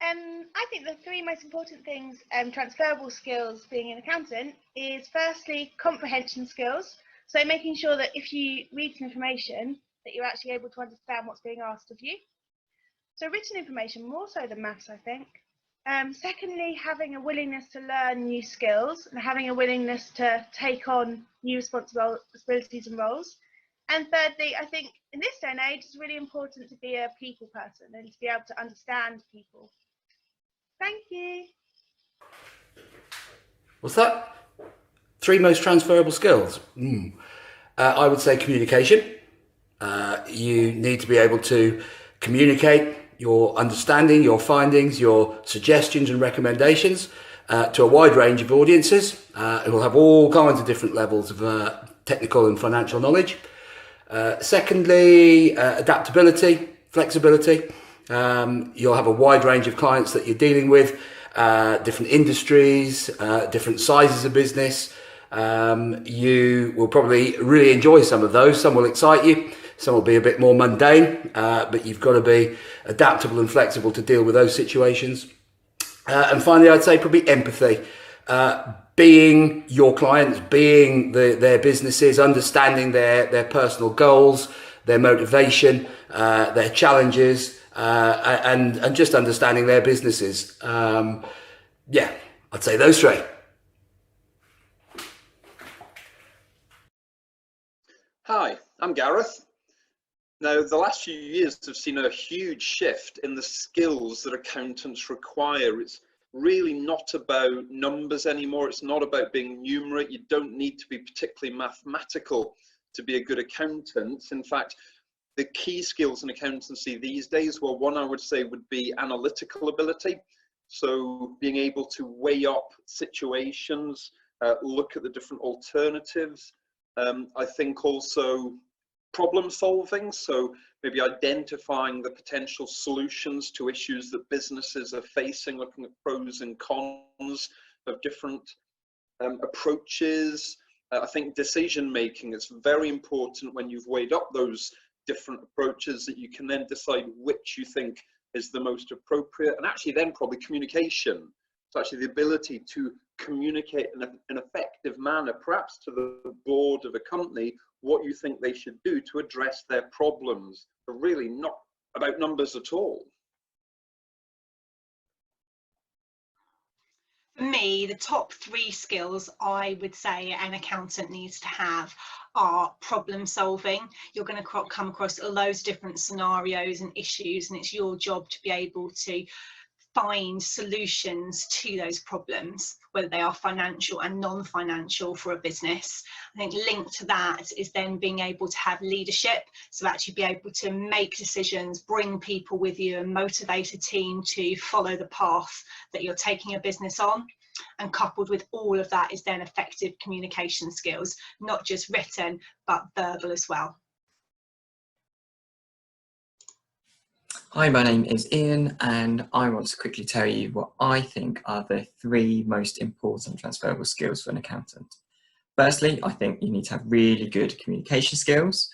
I think the three most important things, transferable skills being an accountant, is firstly comprehension skills. So making sure that if you read some information, that you're actually able to understand what's being asked of you. So written information, more so than maths, I think. Secondly, having a willingness to learn new skills and having a willingness to take on new responsibilities and roles. And thirdly, I think in this day and age, it's really important to be a people person and to be able to understand people. Thank you. What's that? Three most transferable skills? I would say communication. You need to be able to communicate your understanding, your findings, your suggestions and recommendations to a wide range of audiences who will have all kinds of different levels of technical and financial knowledge. Secondly, adaptability, flexibility. You'll have a wide range of clients that you're dealing with, different industries, different sizes of business. You will probably really enjoy some of those. Some will excite you. Some will be a bit more mundane, but you've got to be adaptable and flexible to deal with those situations. And finally, I'd say probably empathy. Being your clients, being their businesses, understanding their personal goals, their motivation, their challenges, and just understanding their businesses. Yeah, I'd say those three. Hi, I'm Gareth. Now, the last few years have seen a huge shift in the skills that accountants require. It's really not about numbers anymore. It's not about being numerate. You don't need to be particularly mathematical to be a good accountant. In fact, the key skills in accountancy these days, well, one I would say would be analytical ability. So being able to weigh up situations, look at the different alternatives. I think also problem solving, so maybe identifying the potential solutions to issues that businesses are facing, looking at pros and cons of different approaches. I think decision making is very important when you've weighed up those different approaches, that you can then decide which you think is the most appropriate. And actually then probably communication. So actually the ability to communicate in an effective manner, perhaps to the board of a company, what you think they should do to address their problems, but really not about numbers at all. For me, the top three skills I would say an accountant needs to have are problem solving. You're going to come across loads of different scenarios and issues, and it's your job to be able to find solutions to those problems, whether they are financial and non-financial for a business. I think linked to that is then being able to have leadership, so actually be able to make decisions, bring people with you and motivate a team to follow the path that you're taking a business on. And coupled with all of that is then effective communication skills, not just written but verbal as well. Hi, my name is Ian, and I want to quickly tell you what I think are the three most important transferable skills for an accountant. Firstly, I think you need to have really good communication skills.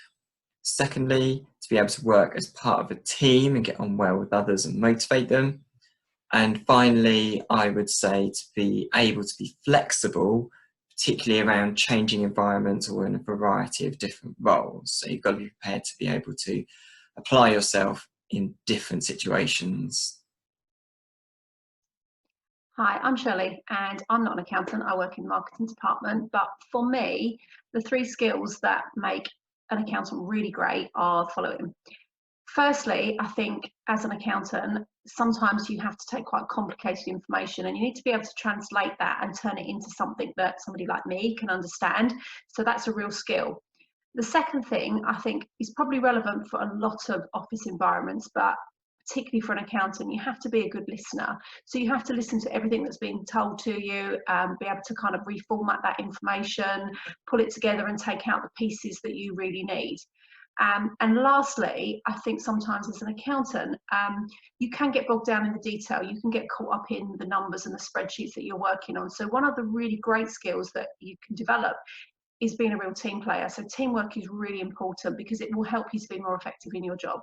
Secondly, to be able to work as part of a team and get on well with others and motivate them. And finally, I would say to be able to be flexible, particularly around changing environments or in a variety of different roles. So you've got to be prepared to be able to apply yourself in different situations. Hi, I'm Shirley, and I'm not an accountant. I work in the marketing department, but for me, the three skills that make an accountant really great are the following. Firstly, I think as an accountant, sometimes you have to take quite complicated information and you need to be able to translate that and turn it into something that somebody like me can understand. So that's a real skill. The second thing I think is probably relevant for a lot of office environments, but particularly for an accountant, you have to be a good listener. So you have to listen to everything that's being told to you, be able to kind of reformat that information, pull it together and take out the pieces that you really need. And lastly, I think sometimes as an accountant, you can get bogged down in the detail. You can get caught up in the numbers and the spreadsheets that you're working on. So one of the really great skills that you can develop is being a real team player. So teamwork is really important because it will help you to be more effective in your job.